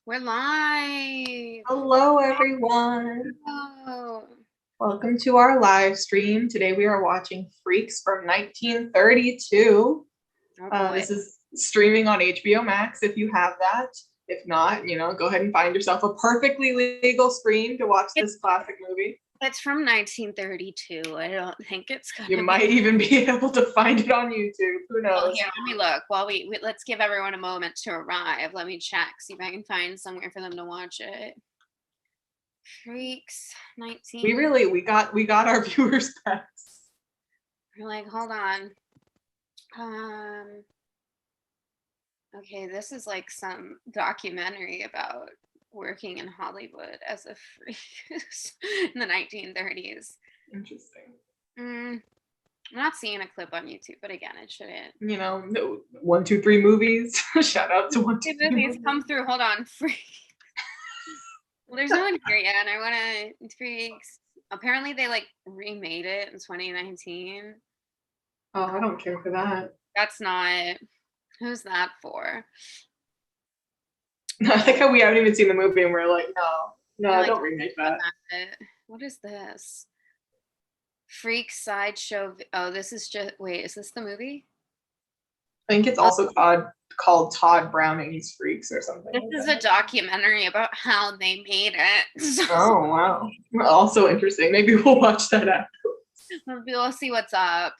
We're live. Hello, everyone. Oh, Welcome to our live stream. Today we are watching Freaks from 1932. oh boy. This is streaming on HBO Max if you have that. If not, go ahead and find yourself a perfectly legal stream to watch this classic movie. It's from 1932. I don't think it's gonna You might even be able to find it on YouTube. Who knows? Well, here, let me look. While we let's give everyone a moment to arrive. Let me check, see if I can find somewhere for them to watch it. Freaks 19. We got our viewers back. We're like, hold on. Okay, this is like some documentary about working in Hollywood as a freak in the 1930s. Interesting. I'm not seeing a clip on YouTube, but again, it shouldn't. No 1, 2, 3 movies. Shout out to 1, 2, 3 movies. Come through. Hold on, freak. Well, there's no one here yet, and I want to freaks. Apparently, they like remade it in 2019. Oh, I don't care for that. That's not. Who's that for? I like how we haven't even seen the movie and we're like, no, like, don't remake that. What is this? Freak sideshow. Oh, this is just. Wait, is this the movie? I think it's also called Todd Browning's Freaks or something. This is a documentary about how they made it. Oh, wow. Also interesting. Maybe we'll watch that after. We'll see what's up.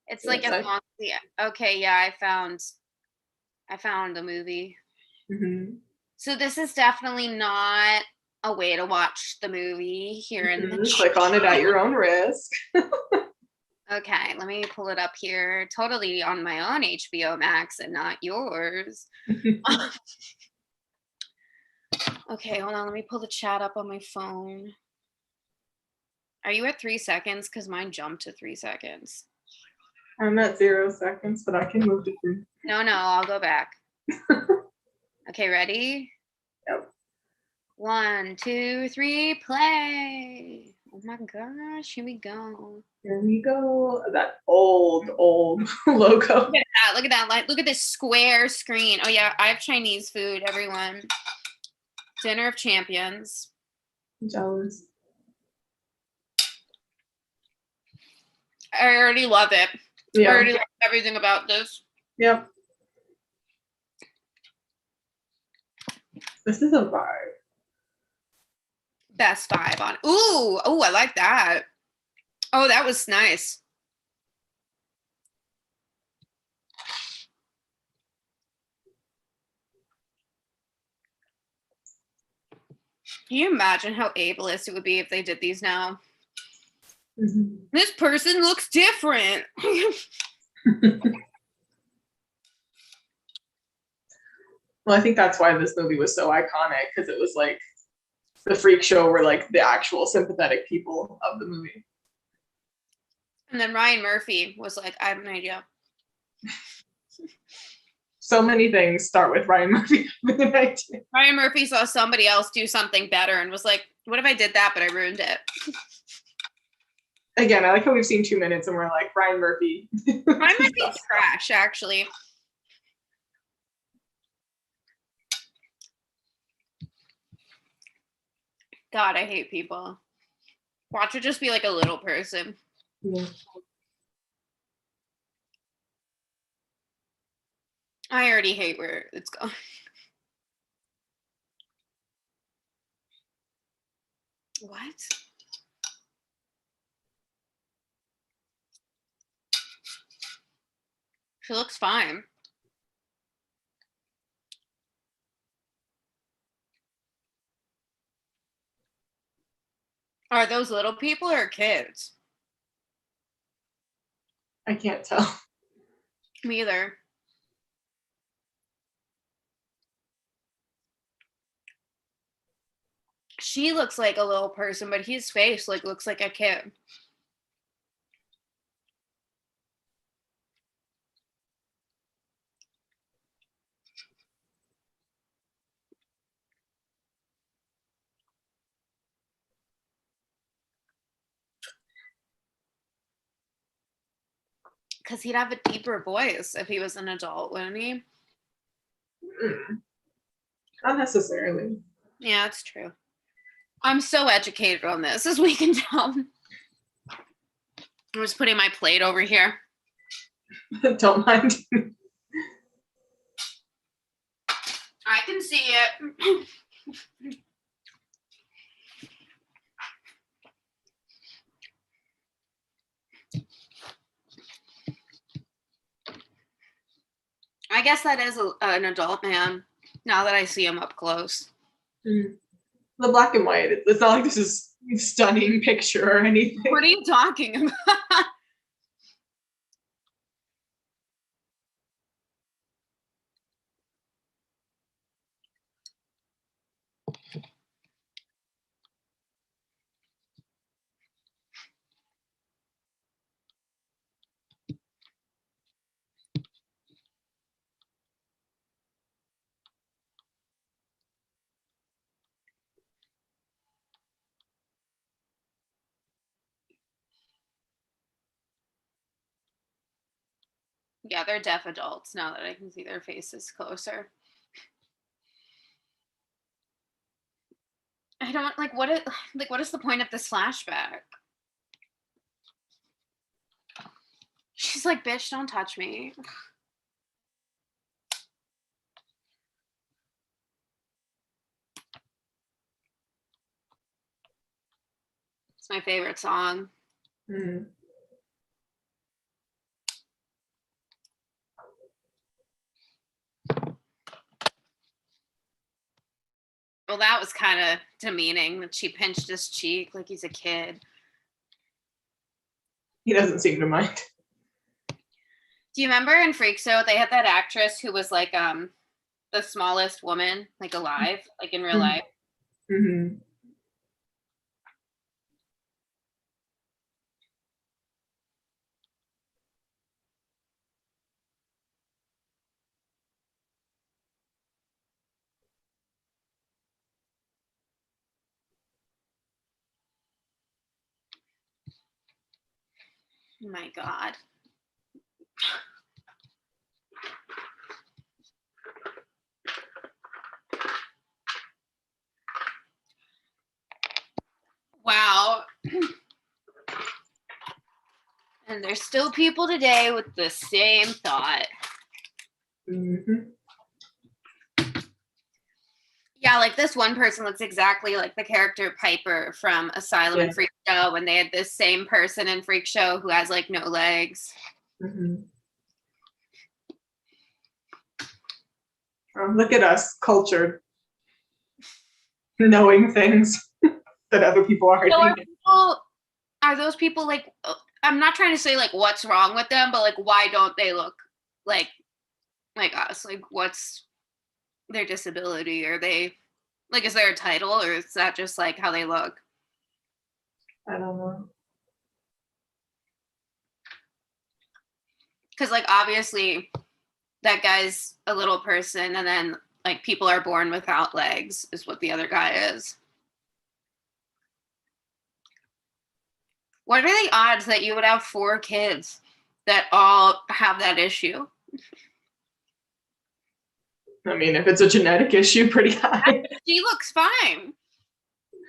It's like as long as okay, yeah, I found the movie. Mm-hmm. So this is definitely not a way to watch the movie here in the click on it at your own risk. Okay, let me pull it up here. Totally on my own HBO Max and not yours. Okay, hold on. Let me pull the chat up on my phone. Are you at 3 seconds? Because mine jumped to 3 seconds. I'm at 0 seconds, but I can move to 3. No, I'll go back. Okay, ready? Yep. 1, 2, 3, play. Oh my gosh, here we go. Here we go. That old logo. Look at that. Look at this square screen. Oh yeah, I have Chinese food, everyone. Dinner of Champions. Jealous. I already love it. Yeah. I already love everything about this. Yep. This is a vibe. Best vibe on. Ooh, I like that. Oh, that was nice. Can you imagine how ableist it would be if they did these now? Mm-hmm. This person looks different. Well, I think that's why this movie was so iconic, because it was like the freak show were like the actual sympathetic people of the movie. And then Ryan Murphy was like, I have an idea. So many things start with Ryan Murphy. Ryan Murphy saw somebody else do something better and was like, what if I did that, but I ruined it? Again, I like how we've seen 2 minutes and we're like, Ryan Murphy. Ryan Murphy's trash, actually. God, I hate people. Watch it just be like a little person. Yeah. I already hate where it's going. What? She looks fine. Are those little people or kids? I can't tell. Me either. She looks like a little person, but his face looks like a kid. Because he'd have a deeper voice if he was an adult, wouldn't he? Not necessarily. Yeah, it's true. I'm so educated on this, as we can tell. I'm just putting my plate over here. Don't mind. I can see it. I guess that is an adult man, now that I see him up close. The black and white, it's not like this is a stunning picture or anything. What are you talking about? Yeah, they're deaf adults now that I can see their faces closer. I don't like what it like what is the point of this flashback? She's like, bitch, don't touch me. It's my favorite song. Mm. Well, that was kind of demeaning that she pinched his cheek like he's a kid. He doesn't seem to mind. Do you remember in Freak Show they had that actress who was like the smallest woman like alive, like in real life? Mm-hmm. Oh my god. Wow. And there's still people today with the same thought. Mm-hmm. Yeah, like this one person looks exactly like the character Piper from Asylum and Freak Show, and they had this same person in Freak Show who has like no legs. Mm-hmm. Look at us, cultured, knowing things that other people aren't. So are those people like? I'm not trying to say like what's wrong with them, but like why don't they look like us? Like what's their disability? Are they like is there a title or is that just like how they look? I don't know. Because like obviously that guy's a little person, and then like people are born without legs is what the other guy is. What are the odds that you would have 4 kids that all have that issue? I mean, if it's a genetic issue, pretty high. She looks fine.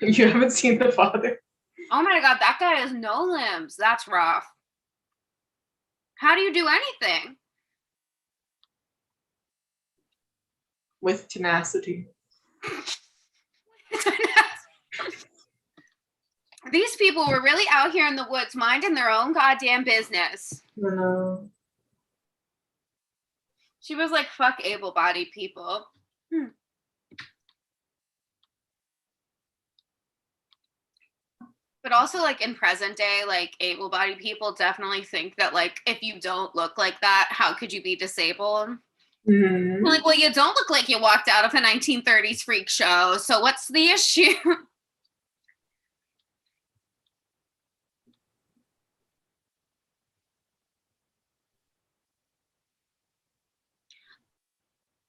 You haven't seen the father. Oh my god, that guy has no limbs. That's rough. How do you do anything? With tenacity. These people were really out here in the woods minding their own goddamn business. No. She was like, fuck able-bodied people. But also, like, in present day, like, able-bodied people definitely think that, like, if you don't look like that, how could you be disabled? Mm-hmm. Like, well, you don't look like you walked out of a 1930s freak show, so what's the issue?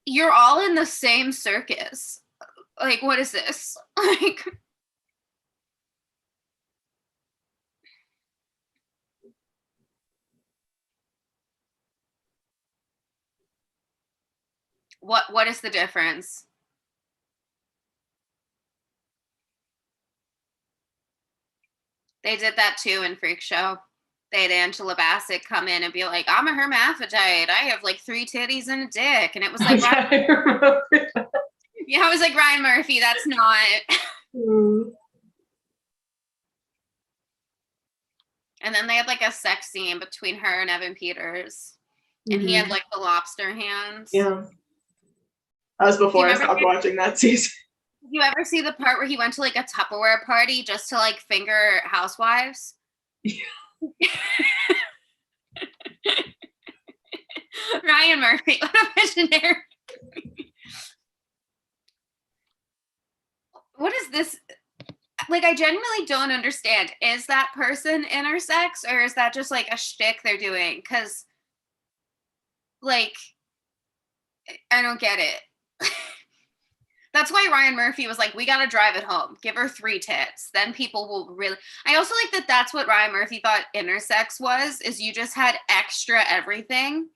You're all in the same circus. Like, what is this? Like, what is the difference? They did that too in Freak Show. They had Angela Bassett come in and be like, I'm a hermaphrodite. I have like 3 titties and a dick. And it was like, yeah, I was like, Ryan Murphy, that's not. And then they had like a sex scene between her and Evan Peters. And he had like the lobster hands. Yeah. That was before I stopped watching that season. Did you ever see the part where he went to like a Tupperware party just to like finger housewives? Yeah. Ryan Murphy, what a visionary. What is this? Like, I genuinely don't understand. Is that person intersex, or is that just like a shtick they're doing? Because, like, I don't get it. That's why Ryan Murphy was like, we got to drive it home. Give her 3 tits. Then people will really. I also like that that's what Ryan Murphy thought intersex was, is you just had extra everything.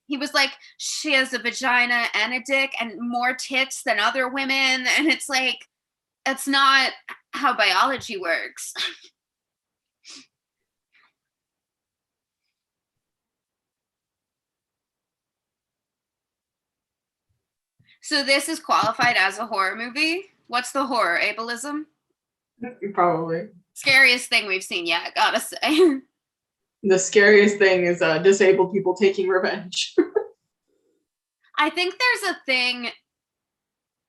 He was like, she has a vagina and a dick and more tits than other women. And it's like, that's not how biology works. So this is qualified as a horror movie? What's the horror? Ableism? Probably. Scariest thing we've seen yet, gotta say. The scariest thing is disabled people taking revenge. I think there's a thing,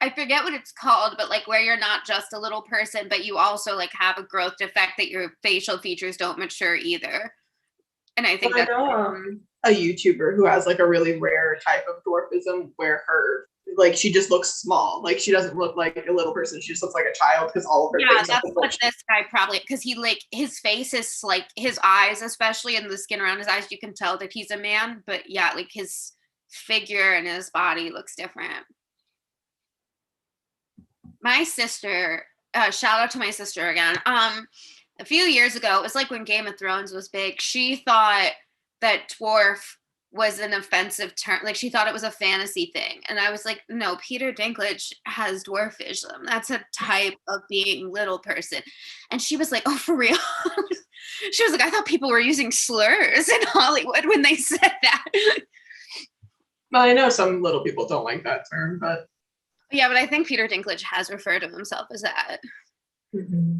I forget what it's called, but like where you're not just a little person, but you also like have a growth defect that your facial features don't mature either. And I think I know a YouTuber who has like a really rare type of dwarfism where her, like, she just looks small. Like, she doesn't look like a little person. She just looks like a child because all of her face. Yeah, that's what this guy probably, because he like, his face is like, his eyes especially, and the skin around his eyes, you can tell that he's a man. But yeah, like his figure and his body looks different. My sister, shout out to my sister again. A few years ago, it was like when Game of Thrones was big. She thought that dwarf was an offensive term. Like, she thought it was a fantasy thing. And I was like, no, Peter Dinklage has dwarfism. That's a type of being little person. And she was like, oh, for real? She was like, I thought people were using slurs in Hollywood when they said that. Well, I know some little people don't like that term, but. Yeah, but I think Peter Dinklage has referred to himself as that. Mm-hmm.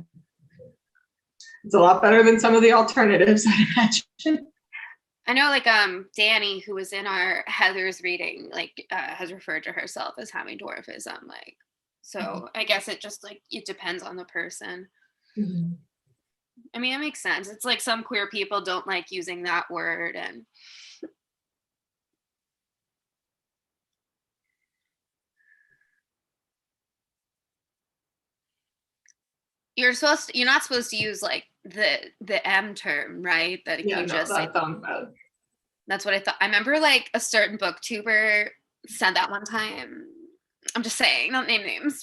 It's a lot better than some of the alternatives, I imagine. I know, like, Danny, who was in our Heather's reading, like, has referred to herself as having dwarfism. Like, so I guess it just, like, it depends on the person. Mm-hmm. I mean, it makes sense. It's like some queer people don't like using that word, and you're not supposed to use like the M term, right? That yeah, you just that sounds bad. That's what I thought. I remember like a certain booktuber said that one time. I'm just saying, don't name names.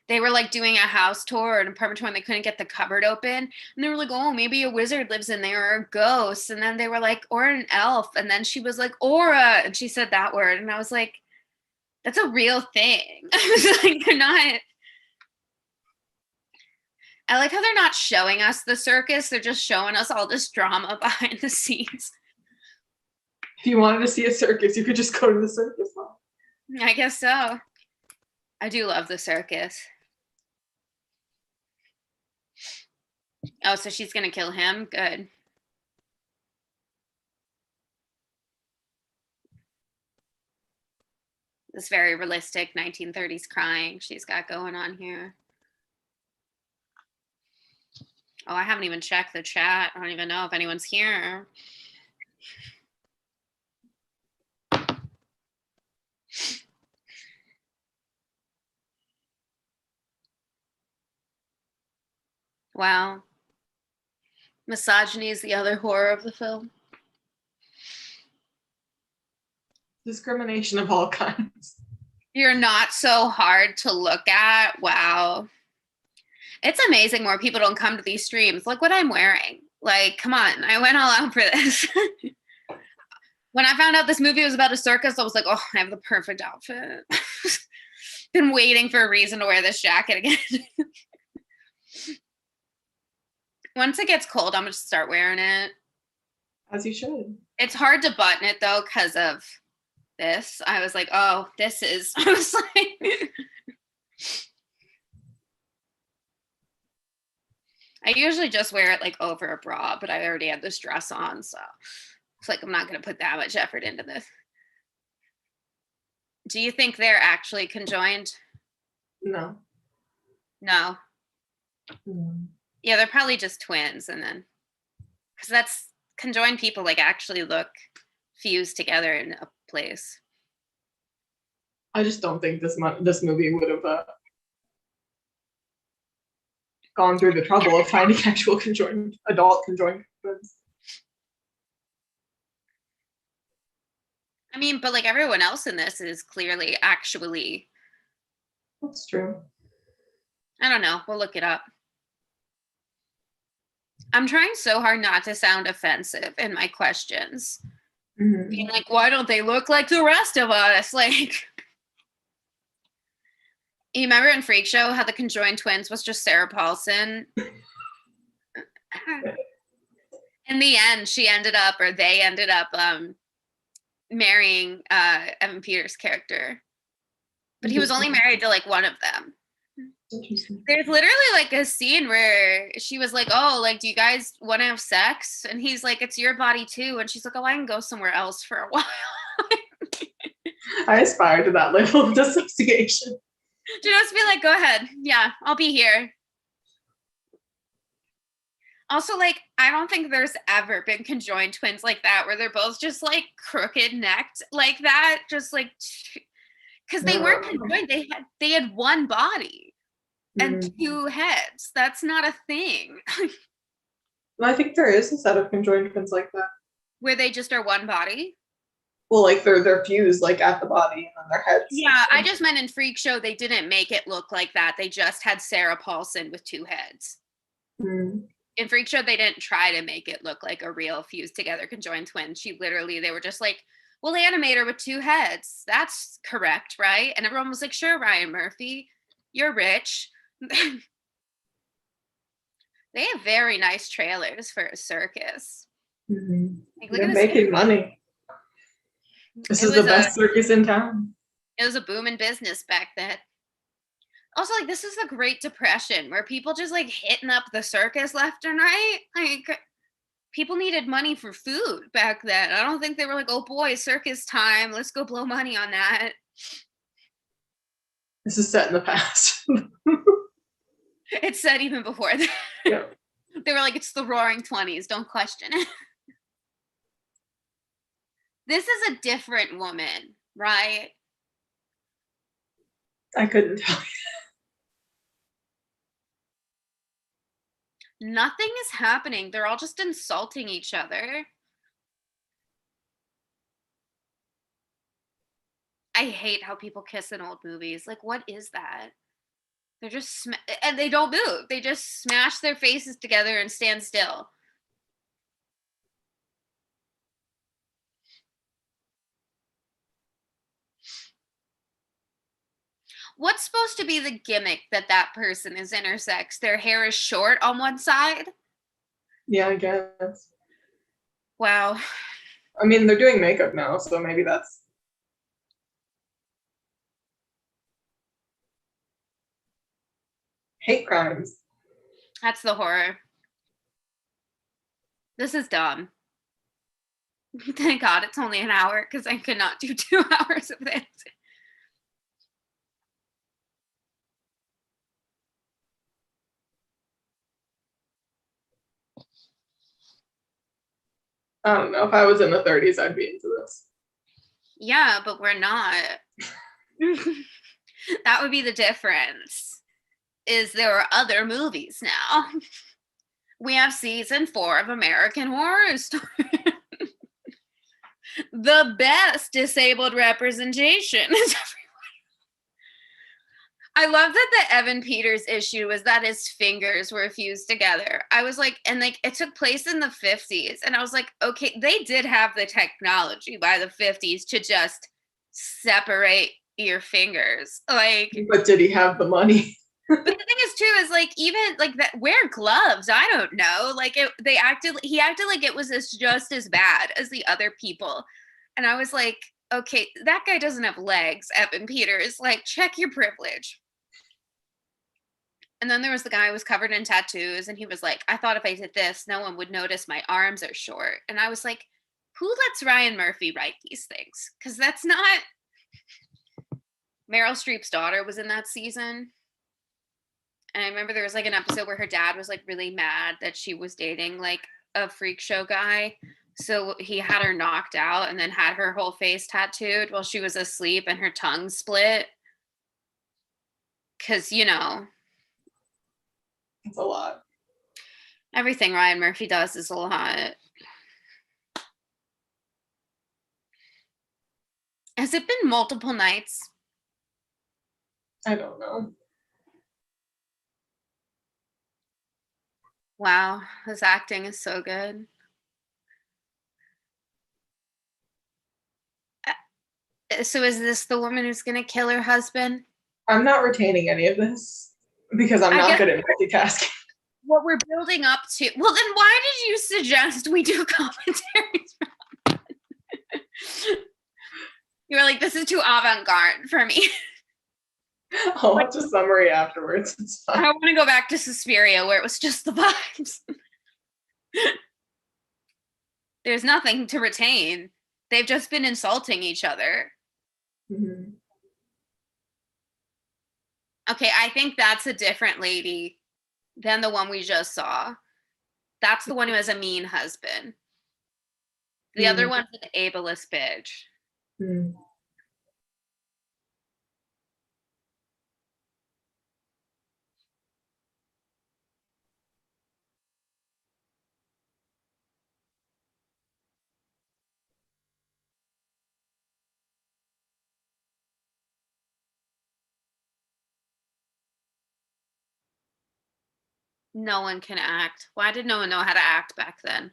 They were like doing a house tour or an apartment tour and they couldn't get the cupboard open. And they were like, oh, maybe a wizard lives in there or a ghost. And then they were like, or an elf. And then she was like, aura. And she said that word. And I was like, that's a real thing. I was like, they're not. I like how they're not showing us the circus. They're just showing us all this drama behind the scenes. If you wanted to see a circus, you could just go to the circus. I guess so. I do love the circus. Oh, so she's going to kill him? Good. This very realistic 1930s crying she's got going on here. Oh, I haven't even checked the chat. I don't even know if anyone's here. Wow. Misogyny is the other horror of the film. Discrimination of all kinds. You're not so hard to look at. Wow. It's amazing more people don't come to these streams. Look what I'm wearing. Like, come on. I went all out for this. When I found out this movie was about a circus, I was like, oh, I have the perfect outfit. Been waiting for a reason to wear this jacket again. Once it gets cold, I'm gonna start wearing it. As you should. It's hard to button it though because of this. I was like, oh, this is. I was like, I usually just wear it like over a bra, but I already had this dress on, so it's like I'm not gonna put that much effort into this. Do you think they're actually conjoined? No. No. Mm. Yeah, they're probably just twins, and then because that's conjoined people like actually look fused together in a place. I just don't think this movie would have gone through the trouble of finding actual adult conjoined twins. I mean, but like everyone else in this is clearly actually. That's true. I don't know. We'll look it up. I'm trying so hard not to sound offensive in my questions. Mm-hmm. Being like, why don't they look like the rest of us? Like, you remember in Freak Show how the conjoined twins was just Sarah Paulson? In the end, she ended up, or they ended up marrying Evan Peters' character. But he was only married to like one of them. There's literally like a scene where she was like, oh, like, do you guys want to have sex? And he's like, it's your body too. And she's like, oh, I can go somewhere else for a while. I aspire to that level of dissociation. To just be like, go ahead. Yeah, I'll be here. Also, like, I don't think there's ever been conjoined twins like that where they're both just like crooked necked like that. Just like, because they weren't conjoined. They had one body and two heads. That's not a thing. I think there is a set of conjoined twins like that. Where they just are one body? Well, like they're fused like at the body and then their heads. Yeah, I just meant in Freak Show they didn't make it look like that. They just had Sarah Paulson with two heads. Mm. In Freak Show they didn't try to make it look like a real fused together conjoined twin. They were just like, we'll animate her with two heads. That's correct, right? And everyone was like, sure, Ryan Murphy, you're rich. They have very nice trailers for a circus. Mm-hmm. Like, they're making money. This is the best circus in town. It was a booming business back then. Also, like, this is the Great Depression where people just like hitting up the circus left and right. Like, people needed money for food back then. I don't think they were like, oh boy, circus time. Let's go blow money on that. This is set in the past. It's set even before that. Yeah. They were like, it's the roaring 20s. Don't question it. This is a different woman, right? I couldn't tell you. Nothing is happening. They're all just insulting each other. I hate how people kiss in old movies. Like, what is that? They're just, and they don't move. They just smash their faces together and stand still. What's supposed to be the gimmick that person is intersex? Their hair is short on one side? Yeah, I guess. Wow. I mean, they're doing makeup now, so maybe that's... Hate crimes. That's the horror. This is dumb. Thank God it's only an hour because I could not do 2 hours of this. I don't know. If I was in the 30s, I'd be into this. Yeah, but we're not. That would be the difference. Is there are other movies now. We have season 4 of American Horror Story. The best disabled representation is I love that the Evan Peters issue was that his fingers were fused together. I was like, and like it took place in the 50s. And I was like, okay, they did have the technology by the 50s to just separate your fingers. Like, but did he have the money? But the thing is too is like even like that wear gloves. I don't know. Like he acted like it was just as bad as the other people. And I was like, okay, that guy doesn't have legs, Evan Peters. Like, check your privilege. And then there was the guy who was covered in tattoos, and he was like, I thought if I did this, no one would notice my arms are short. And I was like, who lets Ryan Murphy write these things? Because that's not. Meryl Streep's daughter was in that season. And I remember there was like an episode where her dad was like really mad that she was dating like a freak show guy. So he had her knocked out and then had her whole face tattooed while she was asleep and her tongue split. Cause It's a lot. everything Ryan Murphy does is a lot. Has it been multiple nights? I don't know. Wow, his acting is so good. So is this the woman who's gonna kill her husband? I'm not retaining any of this because I'm I not guess good at multitasking. what we're building up to. Well, then why did you suggest we do commentaries? You were like, this is too avant-garde for me. I'll watch a summary afterwards. It's I fine. want to go back to Suspiria where it was just the vibes. There's nothing to retain. They've just been insulting each other. Mm-hmm. Okay, I think that's a different lady than the one we just saw. That's the one who has a mean husband. The other one's an ableist bitch. Mm-hmm. No one can act. Why did no one know how to act back then?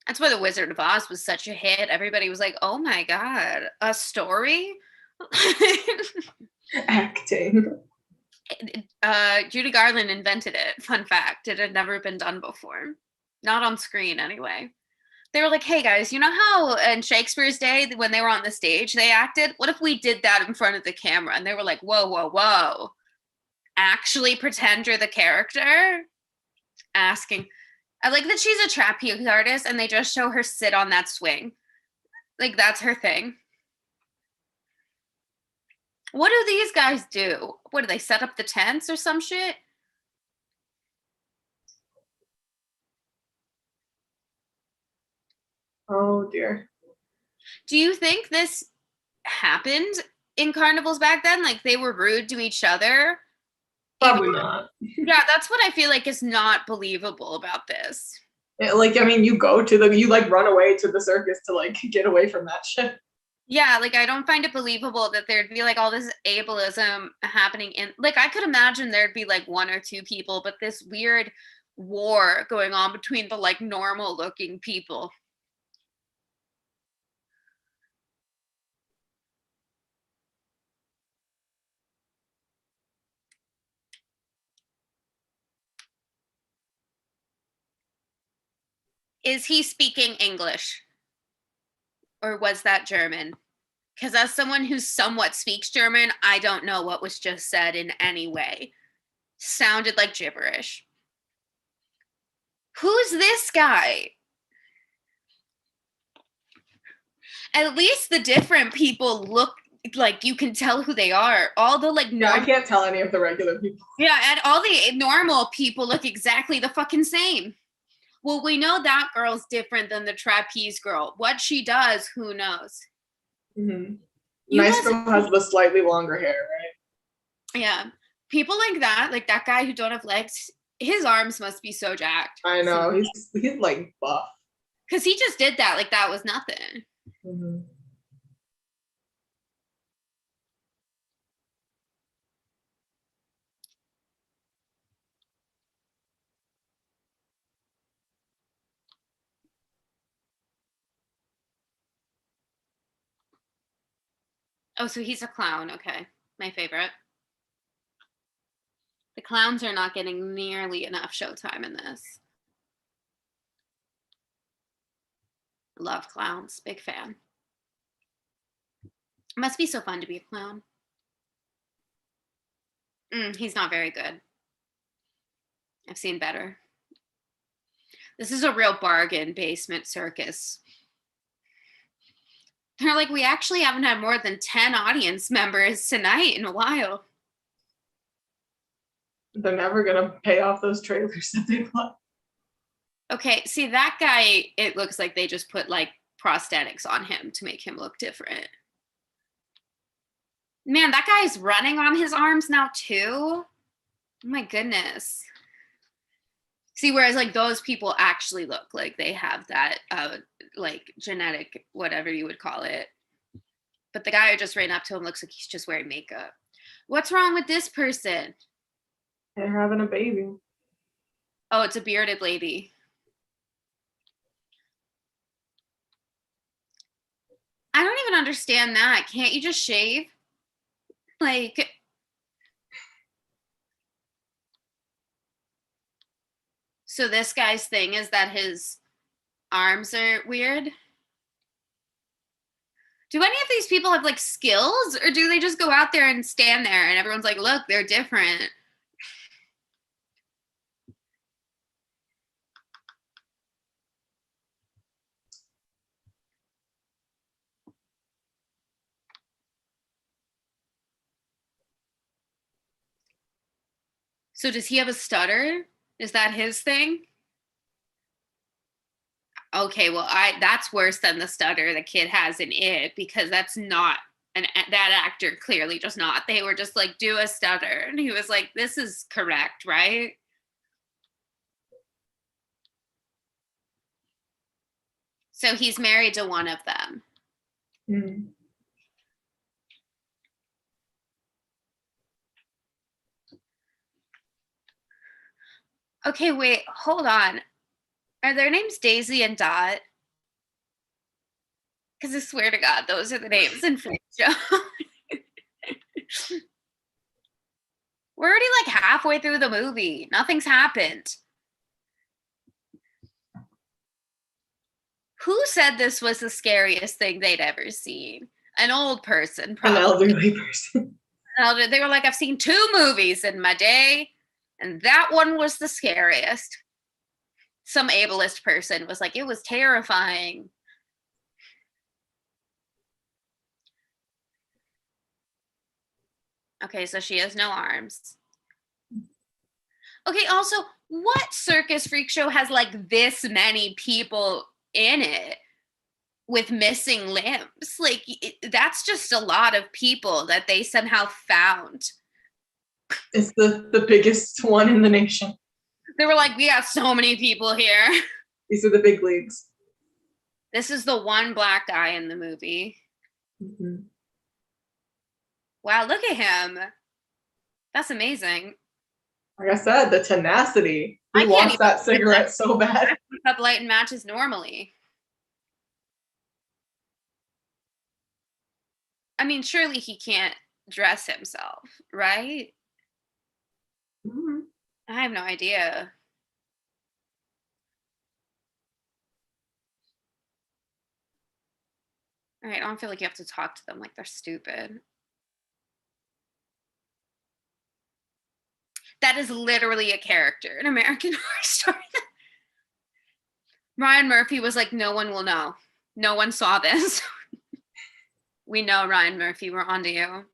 That's why The Wizard of Oz was such a hit. Everybody was like, oh my God, a story? Acting. Judy Garland invented it. Fun fact. It had never been done before. Not on screen, anyway. They were like, hey guys, you know how in Shakespeare's day, when they were on the stage, they acted? What if we did that in front of the camera? And they were like, whoa, whoa, whoa. Actually pretend you're the character? Asking. I like that she's a trapeze artist and they just show her sit on that swing. Like, that's her thing. What do these guys do? What do they set up the tents or some shit? Oh dear. Do you think this happened in carnivals back then? Like they were rude to each other? Probably not. Yeah, that's what I feel like is not believable about this. Like, I mean, you like run away to the circus to like get away from that shit. Yeah, like I don't find it believable that there'd be like all this ableism happening in like I could imagine there'd be like one or two people, but this weird war going on between the like normal looking people. Is he speaking English? Or was that German? Because as someone who somewhat speaks German, I don't know what was just said in any way. Sounded like gibberish. Who's this guy? At least the different people look like you can tell who they are. All the like Yeah, I can't tell any of the regular people. Yeah, and all the normal people look exactly the fucking same. Well, we know that girl's different than the trapeze girl. What she does, who knows? Mm-hmm. Nice girl has the slightly longer hair, right? Yeah. People like that guy who don't have legs, his arms must be so jacked. I know. He's like buff. Because he just did that like that was nothing. Mm-hmm. Oh, so he's a clown. Okay. My favorite. The clowns are not getting nearly enough showtime in this. Love clowns. Big fan. It must be so fun to be a clown. He's not very good. I've seen better. This is a real bargain basement circus. They're like, we actually haven't had more than 10 audience members tonight in a while. They're never gonna pay off those trailers that they bought. Okay, see that guy, it looks like they just put like prosthetics on him to make him look different. Man, that guy's running on his arms now too. Oh my goodness. See, whereas like those people actually look like they have that like genetic, whatever you would call it. But the guy who just ran up to him looks like he's just wearing makeup. What's wrong with this person? They're having a baby. Oh, it's a bearded lady. I don't even understand that. Can't you just shave? Like, so this guy's thing is that his arms are weird. Do any of these people have like skills, or do they just go out there and stand there and everyone's like, look, they're different? So does he have a stutter? Is that his thing? Okay, well, that's worse than the stutter the kid has in it, because that's not that actor clearly just not. They were just like, do a stutter, and he was like, this is correct, right? So he's married to one of them. Mm. Okay, wait, hold on. Are their names Daisy and Dot? Because I swear to God, those are the names in Freak Show. We're already like halfway through the movie. Nothing's happened. Who said this was the scariest thing they'd ever seen? An old person, probably. An elderly person. They were like, I've seen 2 movies in my day, and that one was the scariest. Some ableist person was like, it was terrifying. Okay, so she has no arms. Okay, also, what circus freak show has like this many people in it with missing limbs? Like, that's just a lot of people that they somehow found. It's the biggest one in the nation. They were like, we got so many people here. These are the big leagues. This is the one black guy in the movie. Mm-hmm. Wow, look at him. That's amazing. Like I said, the tenacity. He wants that cigarette so bad. Up light and matches normally. I mean, surely he can't dress himself, right? Mm-hmm. I have no idea. All right, I don't feel like you have to talk to them like they're stupid. That is literally a character in American Horror Story. Ryan Murphy was like, no one will know. No one saw this. We know, Ryan Murphy, we're on to you.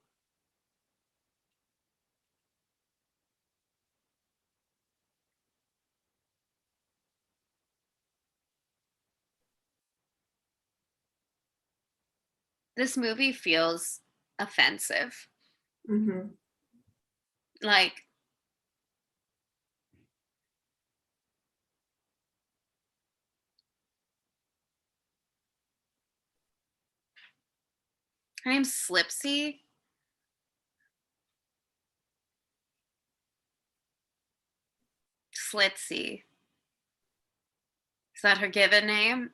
This movie feels offensive. Mm-hmm. Like, her name's Slipsy. Slitsy. Is that her given name?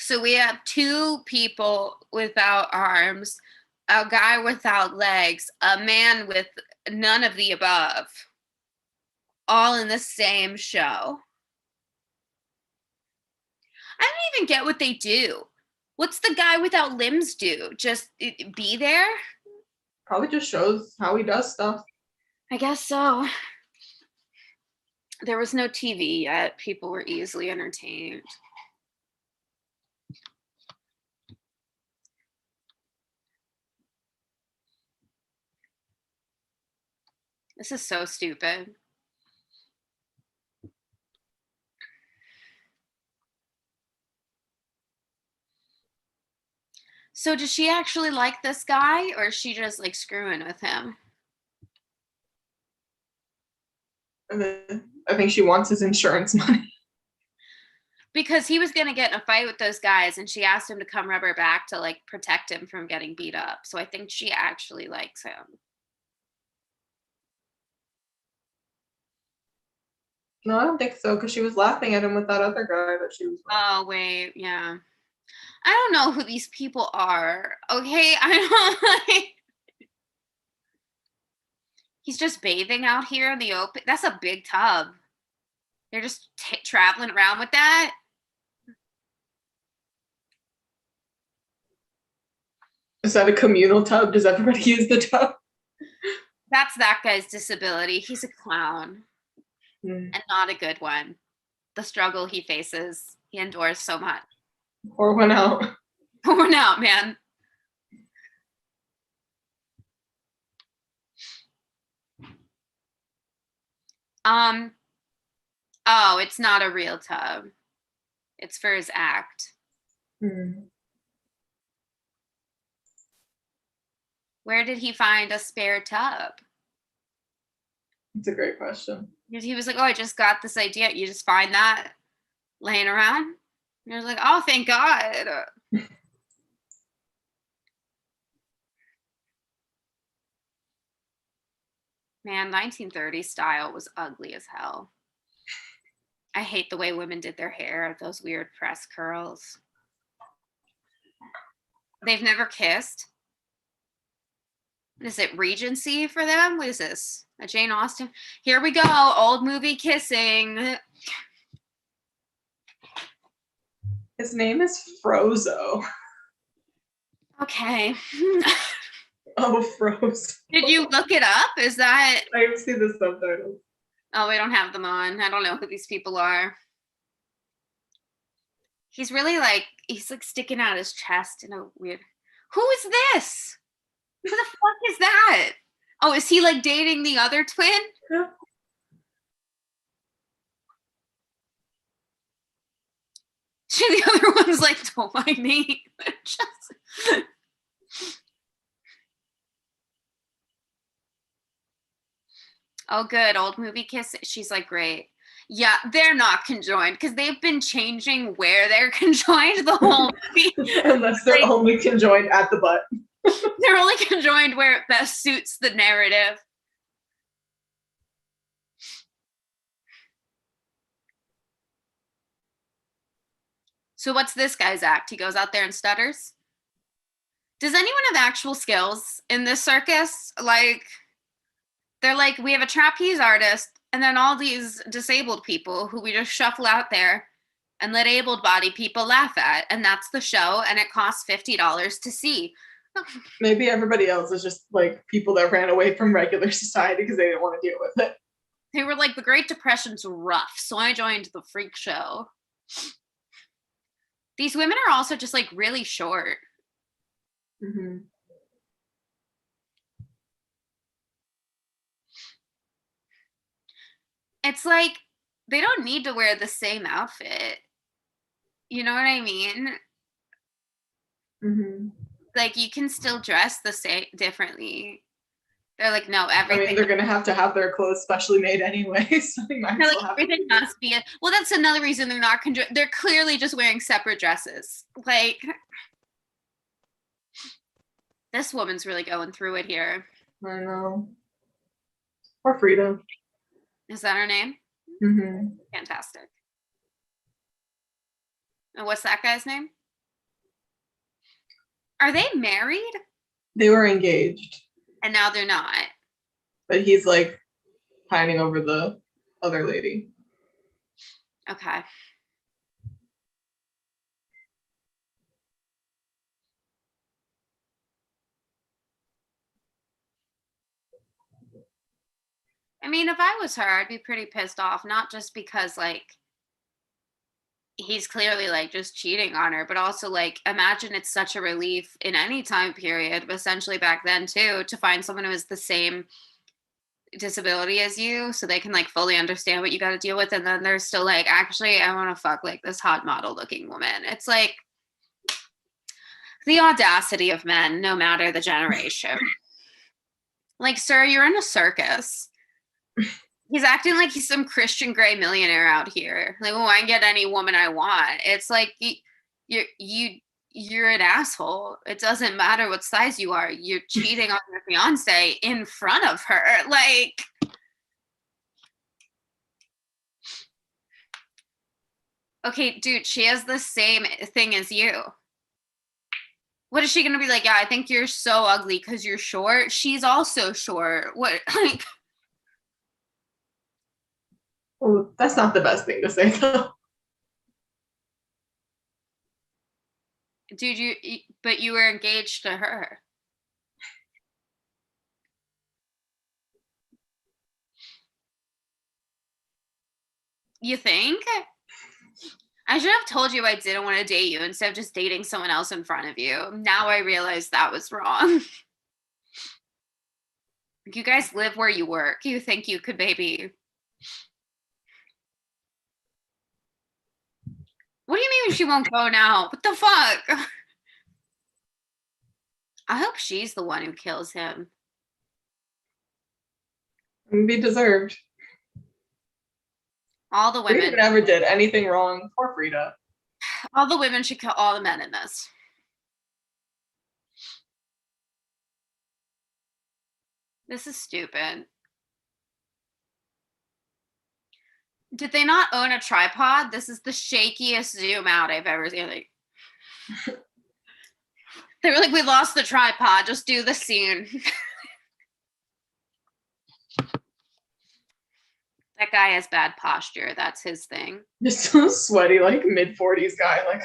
So we have two people without arms, a guy without legs, a man with none of the above, all in the same show. I don't even get what they do. What's the guy without limbs do? Just be there? Probably just shows how he does stuff. I guess so. There was no TV yet. People were easily entertained. This is so stupid. So does she actually like this guy, or is she just like screwing with him? And then I think she wants his insurance money. Because he was gonna get in a fight with those guys, and she asked him to come rub her back to like protect him from getting beat up. So I think she actually likes him. No, I don't think so, because she was laughing at him with that other guy that she was with. Oh wait, yeah. I don't know who these people are. Okay, I don't like. He's just bathing out here in the open. That's a big tub. They're just traveling around with that. Is that a communal tub? Does everybody use the tub? That's that guy's disability. He's a clown, and not a good one. The struggle he faces, he endures so much. Or went out. Pouring out, man. Oh, it's not a real tub. It's for his act. Where did he find a spare tub? It's a great question. He was like, oh, I just got this idea. You just find that laying around? And I was like, oh, thank God. Man, 1930s style was ugly as hell. I hate the way women did their hair, those weird press curls. They've never kissed. Is it Regency for them? What is this? A Jane Austen? Here we go, old movie kissing. His name is Frozo. Okay. Oh, Frozo. Did you look it up? Is that? I see the subtitles. Oh, we don't have them on. I don't know who these people are. He's really like, he's like sticking out his chest in a weird. Who is this? Who the fuck is that? Oh, is he like dating the other twin? Yeah. The other one's like, don't mind me. Just... Oh, good. Old movie kiss. She's like, great. Yeah, they're not conjoined because they've been changing where they're conjoined the whole movie. Unless they're like, only conjoined at the butt. They're only conjoined where it best suits the narrative. So what's this guy's act? He goes out there and stutters? Does anyone have actual skills in this circus? Like, they're like, we have a trapeze artist and then all these disabled people who we just shuffle out there and let able-bodied people laugh at. And that's the show, and it costs $50 to see. Maybe everybody else is just like people that ran away from regular society because they didn't want to deal with it. They were like, the Great Depression's rough, so I joined the freak show. These women are also just like really short. Mm-hmm. It's like they don't need to wear the same outfit. You know what I mean? Mm-hmm. Like you can still dress the same differently. They're like, no, everything. I mean, they're gonna have to have their clothes specially made anyway, so they might as well have everything must be. Well, that's another reason they're not. They're clearly just wearing separate dresses. Like this woman's really going through it here. I know. Or Frida. Is that her name? Mm-hmm. Fantastic. And what's that guy's name? Are they married? They were engaged, And now they're not. but he's like pining over the other lady. Okay. I mean, if I was her, I'd be pretty pissed off, not just because like he's clearly like just cheating on her, but also like imagine it's such a relief in any time period, but essentially back then too, to find someone who has the same disability as you so they can like fully understand what you got to deal with, and then they're still like, actually I want to fuck like this hot model looking woman. It's like the audacity of men, no matter the generation. Like, sir, you're in a circus. He's acting like he's some Christian Grey millionaire out here. Like, oh, I can get any woman I want. It's like you're an asshole. It doesn't matter what size you are. You're cheating on your fiance in front of her. Like, okay, dude, she has the same thing as you. What is she gonna be like? Yeah, I think you're so ugly because you're short. She's also short. What like Well, that's not the best thing to say, though. dude, but you were engaged to her. You think? I should have told you I didn't want to date you instead of just dating someone else in front of you. Now I realize that was wrong. You guys live where you work. You think you could maybe. What do you mean she won't go now? What the fuck? I hope she's the one who kills him. Be deserved. All the Frida women. never did anything wrong for Frida. All the women should kill all the men in this. This is stupid. Did they not own a tripod? This is the shakiest zoom out I've ever seen. Like, they were like, we lost the tripod. Just do the scene. That guy has bad posture. That's his thing. Just so sweaty, like mid-40s guy. Like,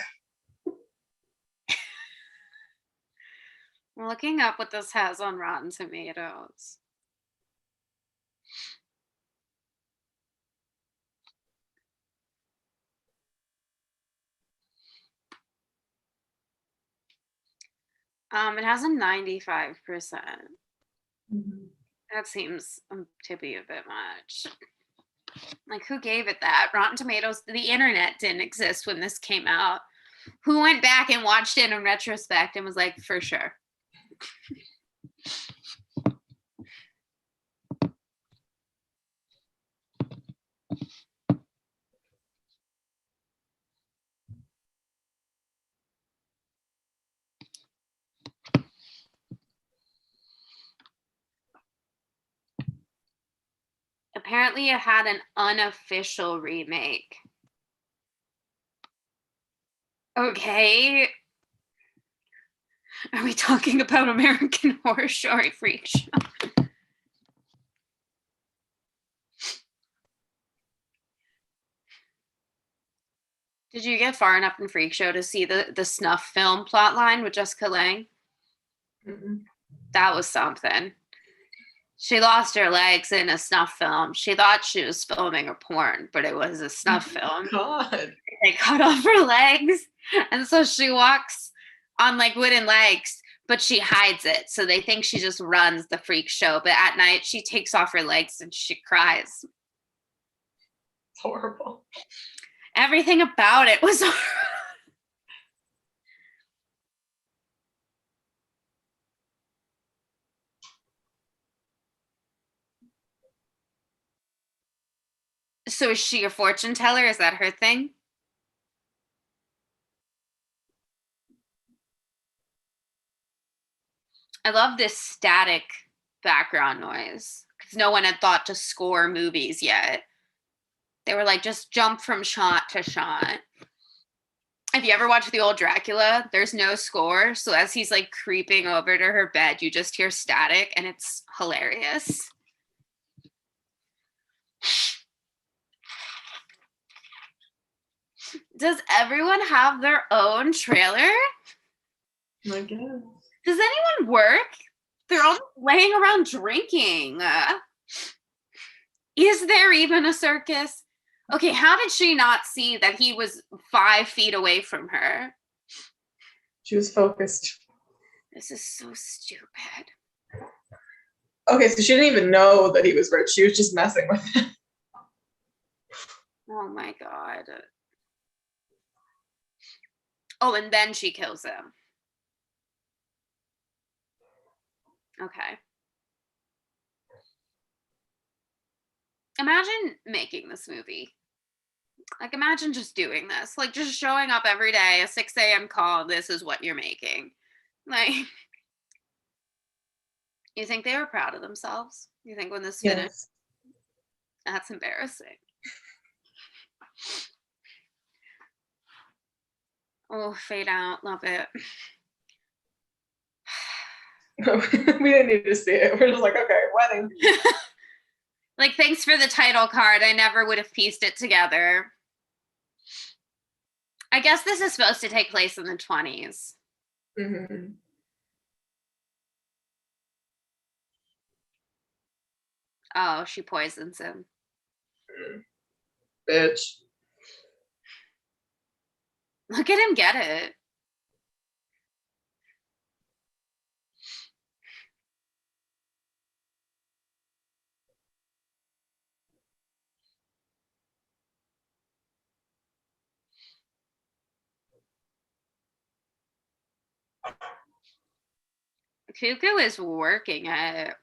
I'm looking up what this has on Rotten Tomatoes. It has a 95%. That seems to be a bit much. Like, who gave it that? Rotten Tomatoes, the internet didn't exist when this came out. Who went back and watched it in retrospect and was like, for sure. Apparently, it had an unofficial remake. Okay. Are we talking about American Horror Story Freak Show? Did you get far enough in Freak Show to see the snuff film plotline with Jessica Lange? mm-hmm. That was something. She lost her legs in a snuff film. She thought she was filming a porn, but it was a snuff film. God. They cut off her legs, and so she walks on like wooden legs, but she hides it. So they think she just runs the freak show, but at night she takes off her legs and she cries. It's horrible. Everything about it was horrible. So is she a fortune teller? Is that her thing? I love this static background noise because no one had thought to score movies yet. They were like, just jump from shot to shot. If you ever watch the old Dracula, there's no score. So as he's like creeping over to her bed, you just hear static and it's hilarious. Does everyone have their own trailer? I guess. Does anyone work? They're all laying around drinking. Is there even a circus? Okay, how did she not see that he was 5 feet away from her? She was focused. This is so stupid. Okay, so she didn't even know that he was rich. She was just messing with him. Oh my god. Oh, and then she kills him. Okay. Imagine making this movie. Like, imagine just doing this. Like, just showing up every day, a 6 a.m. call. This is what you're making. Like, you think they were proud of themselves? You think when this finished? Yes. That's embarrassing. Oh, fade out. Love it. We didn't need to see it. We're just like, okay, wedding. Like, thanks for the title card. I never would have pieced it together. I guess this is supposed to take place in the 20s. Mm-hmm. Oh, she poisons him. Bitch. Look at him get it. Cuckoo is working it.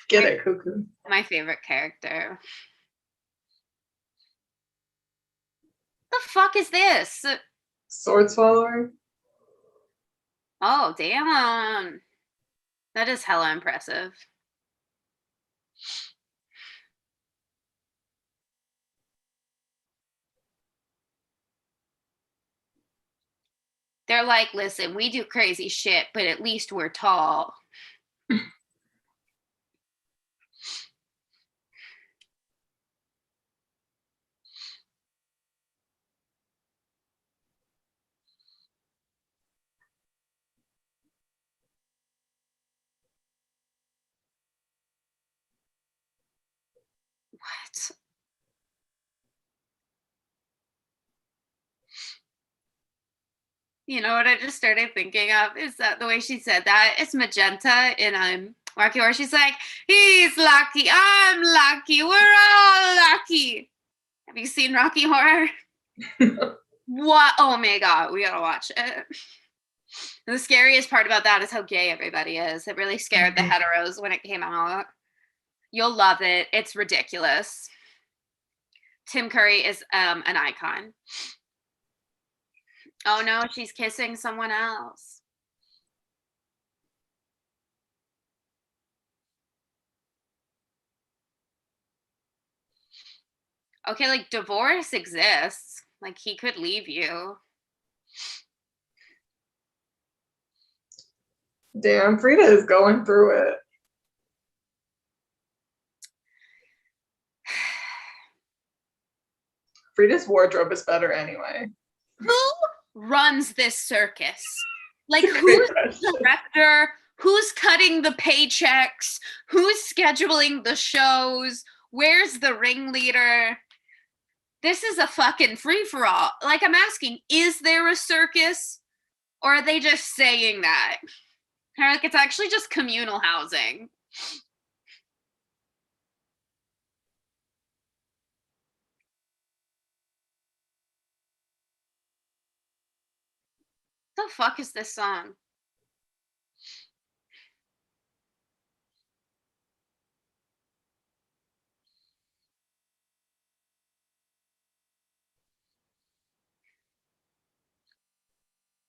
Get it, Cuckoo. My favorite character. The fuck is this? Sword swallower. Oh, damn. That is hella impressive. They're like, listen, we do crazy shit, but at least we're tall. What? You know what I just started thinking of is that the way she said that, it's Magenta in Rocky Horror. She's like, he's lucky, I'm lucky, we're all lucky. Have you seen Rocky Horror? What? Oh my god, we gotta watch it. The scariest part about that is how gay everybody is. It really scared the heteros when it came out. You'll love it. It's ridiculous. Tim Curry is an icon. Oh no, she's kissing someone else. Okay, like divorce exists. Like he could leave you. Damn, Frida is going through it. Frida's wardrobe is better anyway. Who runs this circus? Like who's the director? Who's cutting the paychecks? Who's scheduling the shows? Where's the ringleader? This is a fucking free-for-all. Like, I'm asking, is there a circus? Or are they just saying that? Like, it's actually just communal housing. What the fuck is this song?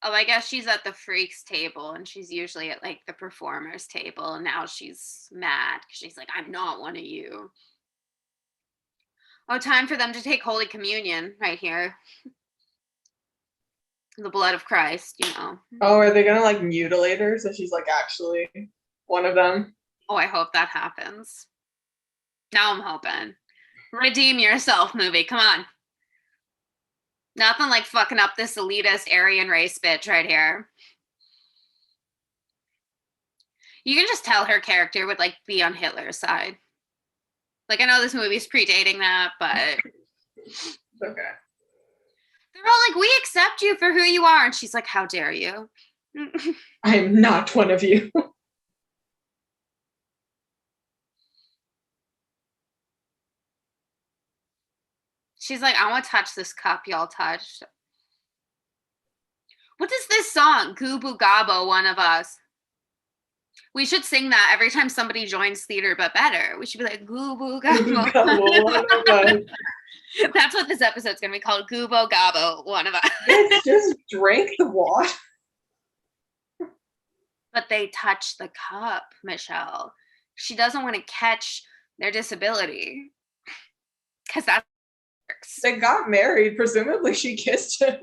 Oh, I guess she's at the freaks table and she's usually at like the performers table. And now she's mad because she's like, I'm not one of you. Oh, time for them to take Holy Communion right here. The blood of Christ, you know. Oh, are they gonna like mutilate her so she's like actually one of them? Oh, I hope that happens. Now I'm hoping. Redeem yourself, movie. Come on. Nothing like fucking up this elitist Aryan race bitch right here. You can just tell her character would like be on Hitler's side. Like I know this movie's predating that, but Okay. they're all like, "We accept you for who you are," and she's like, "How dare you?" I'm not one of you. She's like, "I want to touch this cup y'all touched." What is this song? Goobo Gabo, one of us. We should sing that every time somebody joins theater, but better. We should be like, Goobo Gabo. One of us. That's what this episode's gonna be called. Goobo Gabo, one of us. Bitch, just drank the water. But they touch the cup, Michelle. She doesn't want to catch their disability. Because that works. They got married. Presumably she kissed him.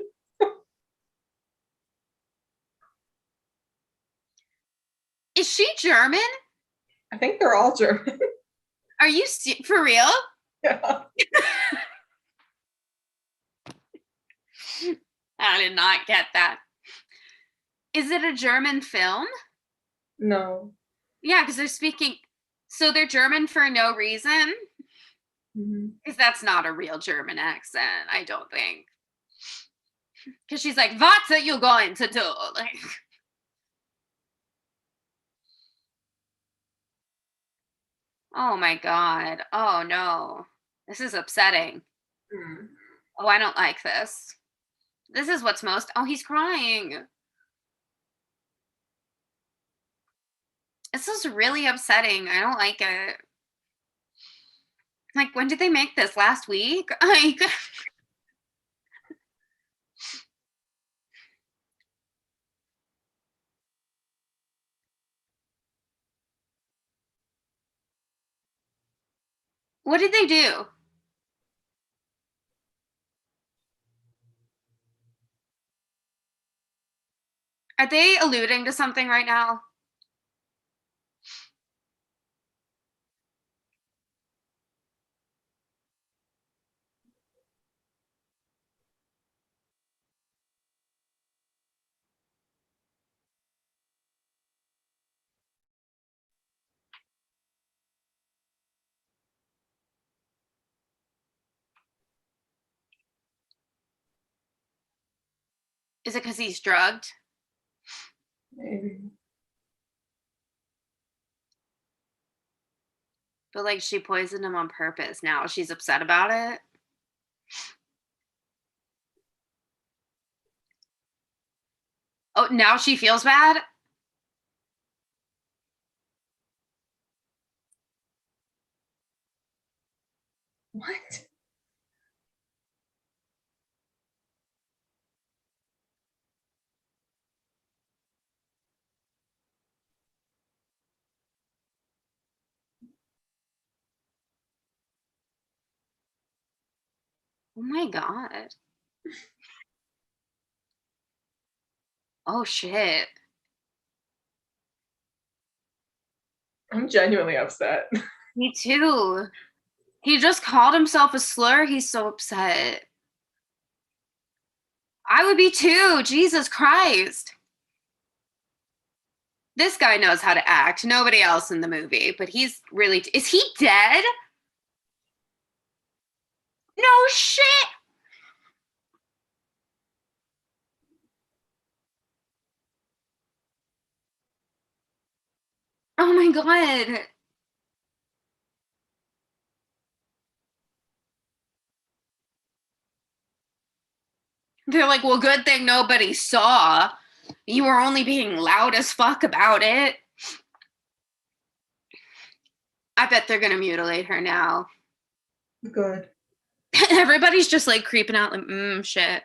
Is she German? I think they're all German. Are you for real? Yeah. I did not get that. Is it a German film? No. Yeah, because they're speaking. So they're German for no reason? Because that's not a real German accent, I don't think. Because she's like, "What are you going to do?" Like, oh my god. Oh no. This is upsetting. Oh, I don't like this. This is what's most. Oh, he's crying. This is really upsetting. I don't like it. Like, when did they make this? Last week? Like, what did they do? Are they alluding to something right now? Is it because he's drugged? Maybe. But like, she poisoned him on purpose. Now she's upset about it. Oh, now she feels bad? What? Oh my god. Oh shit. I'm genuinely upset. Me too. He just called himself a slur. He's so upset. I would be too. Jesus Christ. This guy knows how to act. Nobody else in the movie, but he's really. Is he dead? No shit. Oh my god. They're like, well, good thing nobody saw. You were only being loud as fuck about it. I bet they're gonna mutilate her now. Good. Everybody's just like creeping out, like, shit.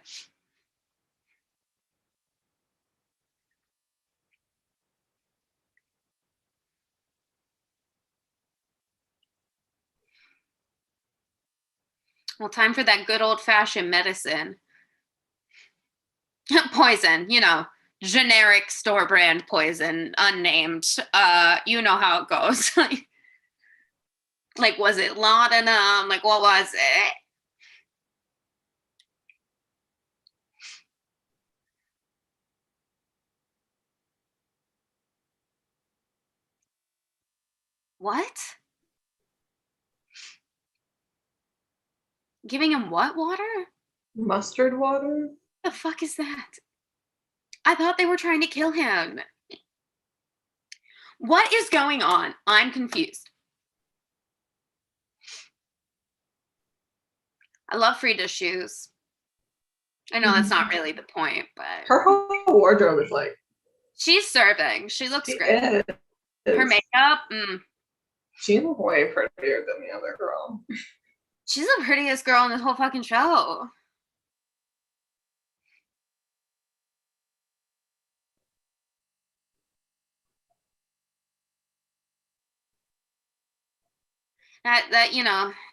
Well, time for that good old fashioned medicine. Poison, generic store brand poison, unnamed. You know how it goes. Like, was it laudanum? Like, what was it? What? Giving him what water? Mustard water? The fuck is that? I thought they were trying to kill him. What is going on? I'm confused. I love Frida's shoes. I know that's not really the point, but Her whole wardrobe is like, she's serving. She looks great. is. Her makeup, She's way prettier than the other girl. she's the prettiest girl in this whole fucking show. That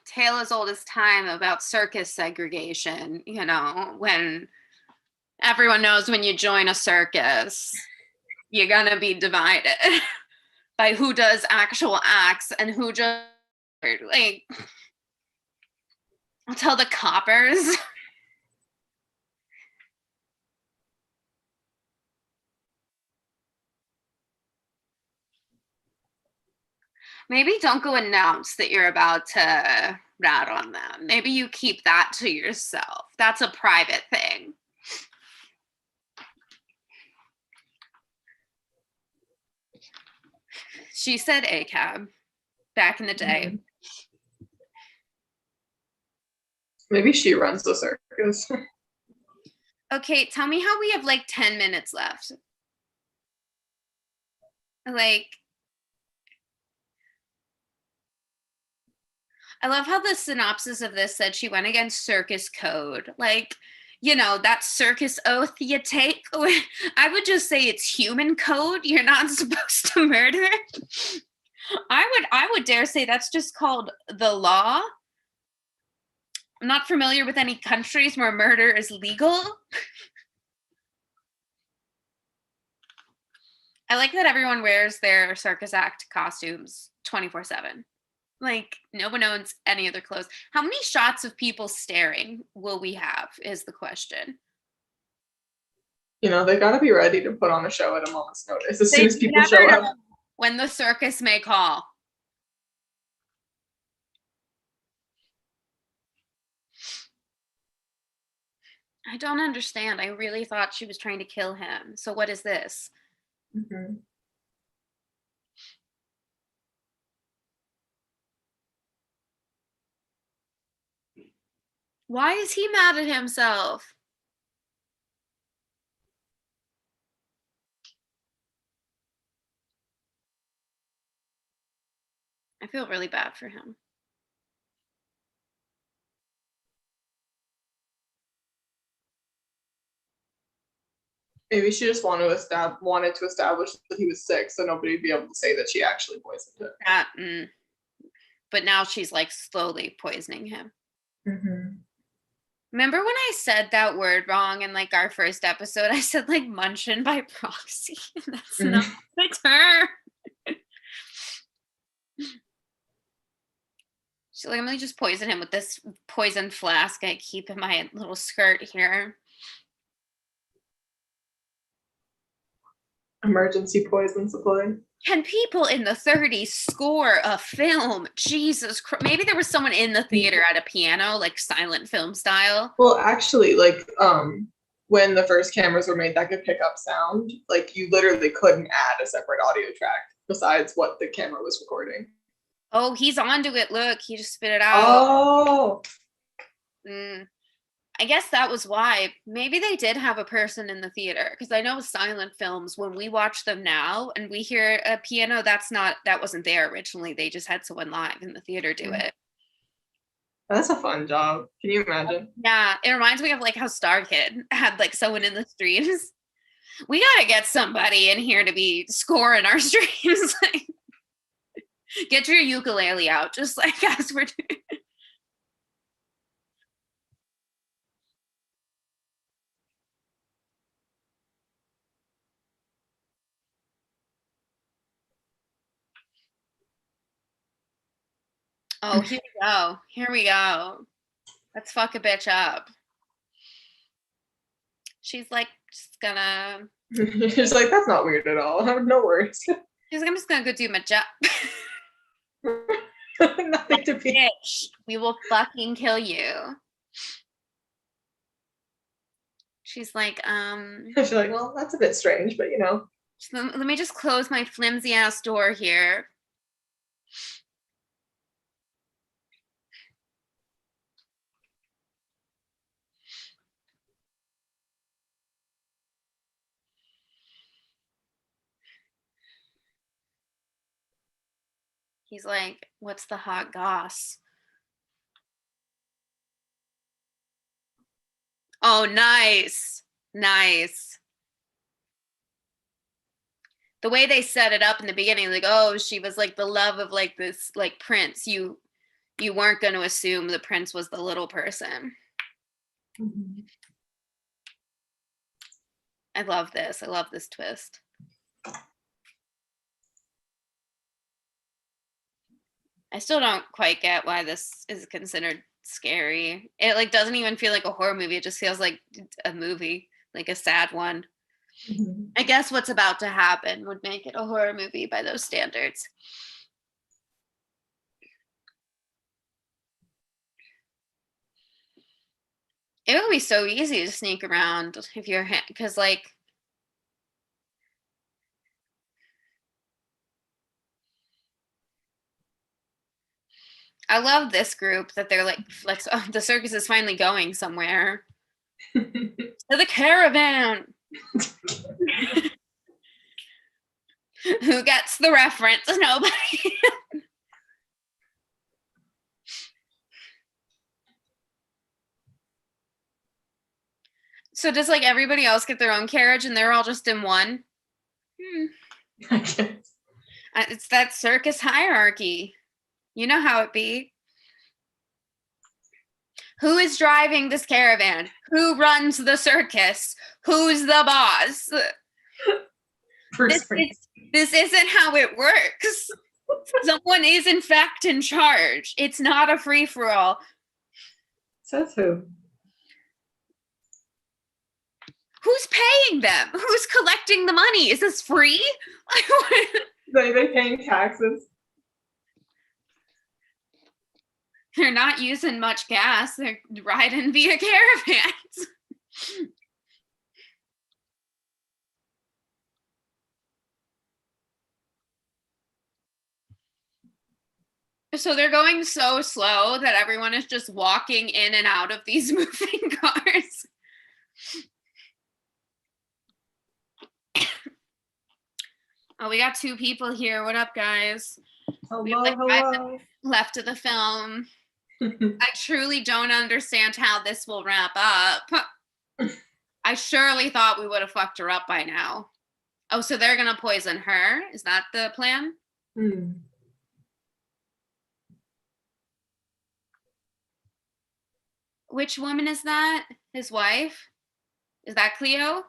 tale as old as time about circus segregation, when everyone knows when you join a circus, you're gonna be divided by who does actual acts and who just like I'll tell the coppers. Maybe don't go announce that you're about to rat on them. Maybe you keep that to yourself. That's a private thing. She said ACAB back in the day. Mm-hmm. Maybe she runs the circus. Okay, tell me how we have like 10 minutes left. Like, I love how the synopsis of this said she went against circus code. Like, that circus oath you take. I would just say it's human code. You're not supposed to murder. I would dare say that's just called the law. I'm not familiar with any countries where murder is legal. I like that everyone wears their circus act costumes 24/7. Like, no one owns any other clothes. How many shots of people staring will we have is the question. They gotta be ready to put on a show at a moment's notice as soon as people show up. When the circus may call. I don't understand. I really thought she was trying to kill him. So what is this? Mm-hmm. Why is he mad at himself? I feel really bad for him. Maybe she just wanted to establish that he was sick, so nobody'd be able to say that she actually poisoned him. But now she's like slowly poisoning him. Mm-hmm. Remember when I said that word wrong in like our first episode? I said like munchin by proxy. That's not the term. She's like, I'm gonna just poison him with this poison flask I keep in my little skirt here. Emergency poison supply. Can people in the 30s score a film? Jesus Christ. Maybe there was someone in the theater at a piano, like silent film style. Well, actually, like, when the first cameras were made that could pick up sound, like, you literally couldn't add a separate audio track besides what the camera was recording. Oh, he's onto it. Look, he just spit it out. Oh. I guess that was why. Maybe they did have a person in the theater, because I know silent films, when we watch them now and we hear a piano, that wasn't there originally. They just had someone live in the theater do it. That's a fun job. Can you imagine? Yeah, it reminds me of like how Star Kid had like someone in the streams. We gotta get somebody in here to be scoring our streams. Like, get your ukulele out, just like as we're doing. Oh, here we go. Here we go. Let's fuck a bitch up. She's like, just gonna. She's like, that's not weird at all. No worries. She's like, I'm just gonna go do my job. Nothing to be. Bitch, we will fucking kill you. She's like, She's like, well, that's a bit strange, but you know. let me just close my flimsy ass door here. He's like, what's the hot goss? Oh, nice. Nice. The way they set it up in the beginning, like, oh, she was like the love of like this like prince. You weren't going to assume the prince was the little person. Mm-hmm. I love this. I love this twist. I still don't quite get why this is considered scary. It like doesn't even feel like a horror movie. It just feels like a movie, like a sad one. Mm-hmm. I guess what's about to happen would make it a horror movie by those standards. It would be so easy to sneak around if you're because like I love this group that they're like oh, the circus is finally going somewhere. To the caravan. Who gets the reference? Nobody. So does like everybody else get their own carriage and they're all just in one? It's that circus hierarchy. You know how it be. Who is driving this caravan? Who runs the circus? Who's the boss? This isn't how it works. Someone is in fact in charge. It's not a free-for-all. Says who? Who's paying them? Who's collecting the money? Is this free? They paying taxes. They're not using much gas. They're riding via caravans. So they're going so slow that everyone is just walking in and out of these moving cars. Oh, we got 2 people here. What up, guys? Hello, we have like hello. 5 minutes left of the film. I truly don't understand how this will wrap up. I surely thought we would have fucked her up by now. Oh, so they're gonna poison her? Is that the plan? Which woman is that? His wife? Is that Cleo?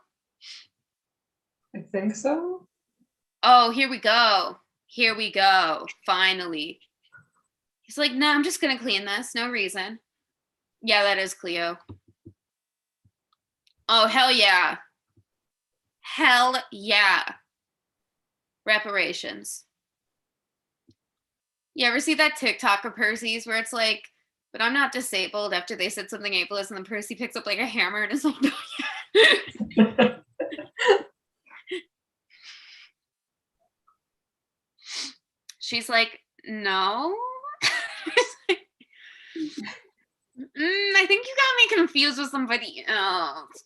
I think so. Oh, here we go. Here we go. Finally. He's like, no, I'm just gonna clean this. No reason. Yeah, that is Cleo. Oh, hell yeah. Hell yeah. Reparations. You ever see that TikTok of Percy's where it's like, but I'm not disabled after they said something ableist, and then Percy picks up like a hammer and is like, no, yeah. She's like, no. I think you got me confused with somebody else.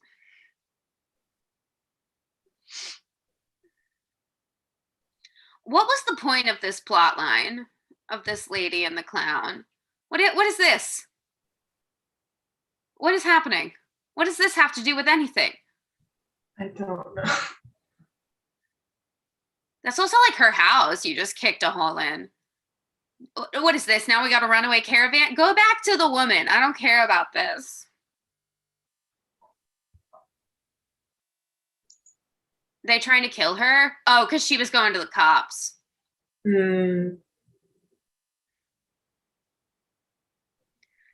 What was the point of this plot line of this lady and the clown? What is this? What is happening? What does this have to do with anything? I don't know. That's also like her house. You just kicked a hole in. What is this? Now we got a runaway caravan? Go back to the woman. I don't care about this. They trying to kill her? Oh, because she was going to the cops.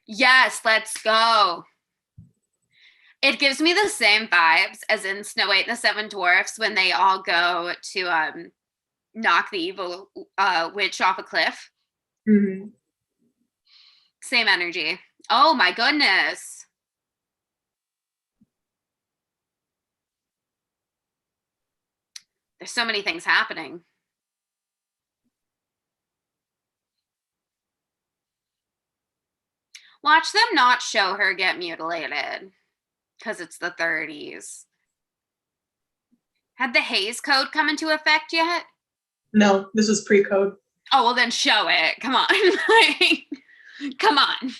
Yes, let's go. It gives me the same vibes as in Snow White and the Seven Dwarfs when they all go to knock the evil witch off a cliff. Mhm. Same energy. Oh my goodness. There's so many things happening. Watch them not show her get mutilated because it's the 30s. Had the Hays Code come into effect yet? No, this is pre-code. Oh, well, then show it. Come on. Like, come on.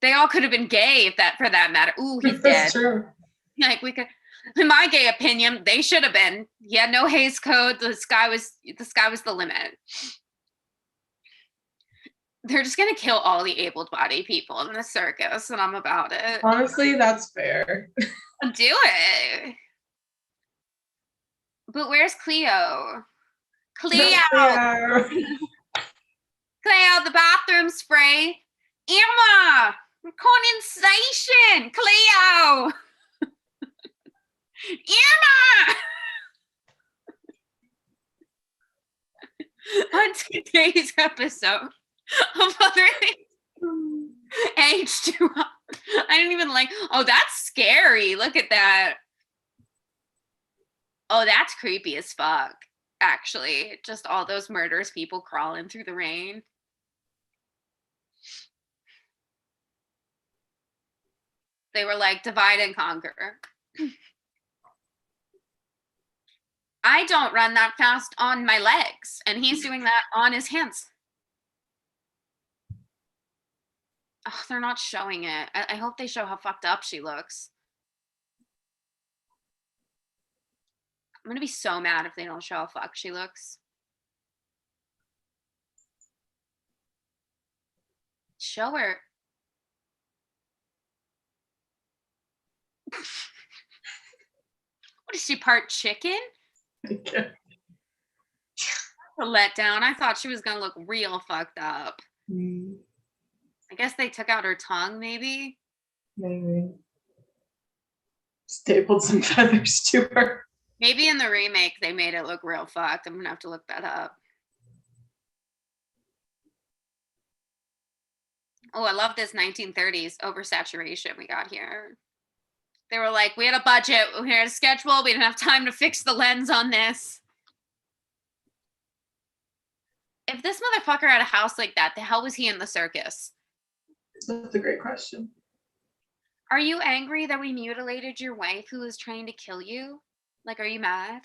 They all could have been gay if that, for that matter. Ooh, he's dead. That's true. Like, we could, in my gay opinion, they should have been. Yeah, no Hays Code. The sky was the limit. They're just gonna kill all the able-bodied people in the circus, and I'm about it. Honestly, that's fair. Do it. But where's Cleo? Cleo! Yeah. Cleo, the bathroom spray. Irma! Condensation! Cleo! Irma! On today's episode of Other Things H2O. I didn't even like, oh, that's scary. Look at that. Oh, that's creepy as fuck, actually. Just all those murderous people crawling through the rain. They were like, divide and conquer. I don't run that fast on my legs, and he's doing that on his hands. Oh, they're not showing it. I hope they show how fucked up she looks. I'm gonna be so mad if they don't show how fucked she looks. Show her. What is she, part chicken? Okay. A letdown. I thought she was gonna look real fucked up. I guess they took out her tongue, maybe. Maybe. Stapled some feathers to her. Maybe in the remake they made it look real fucked. I'm gonna have to look that up. Oh, I love this 1930s oversaturation we got here. They were like, we had a budget, we had a schedule, we didn't have time to fix the lens on this. If this motherfucker had a house like that, the hell was he in the circus? That's a great question. Are you angry that we mutilated your wife who was trying to kill you? Like, are you mad?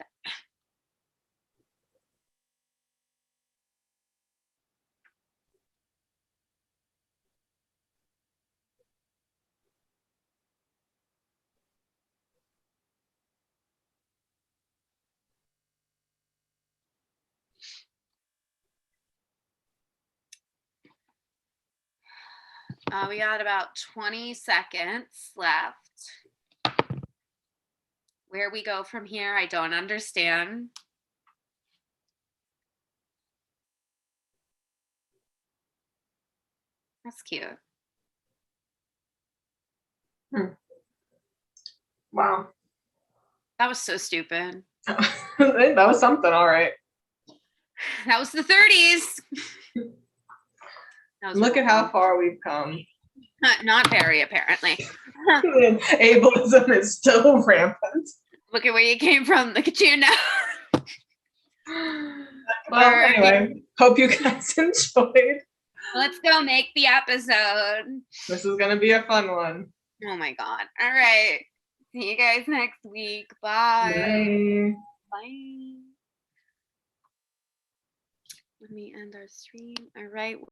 We got about 20 seconds left. Where we go from here, I don't understand. That's cute. Wow. That was so stupid. That was something, all right. That was the 30s. Look at how far we've come. Not very, apparently. Ableism is still rampant. Look at where you came from. Look at you now. Well, anyway, hope you guys enjoyed. Let's go make the episode. This is going to be a fun one. Oh my God. All right. See you guys next week. Bye. Bye. Let me end our stream. All right.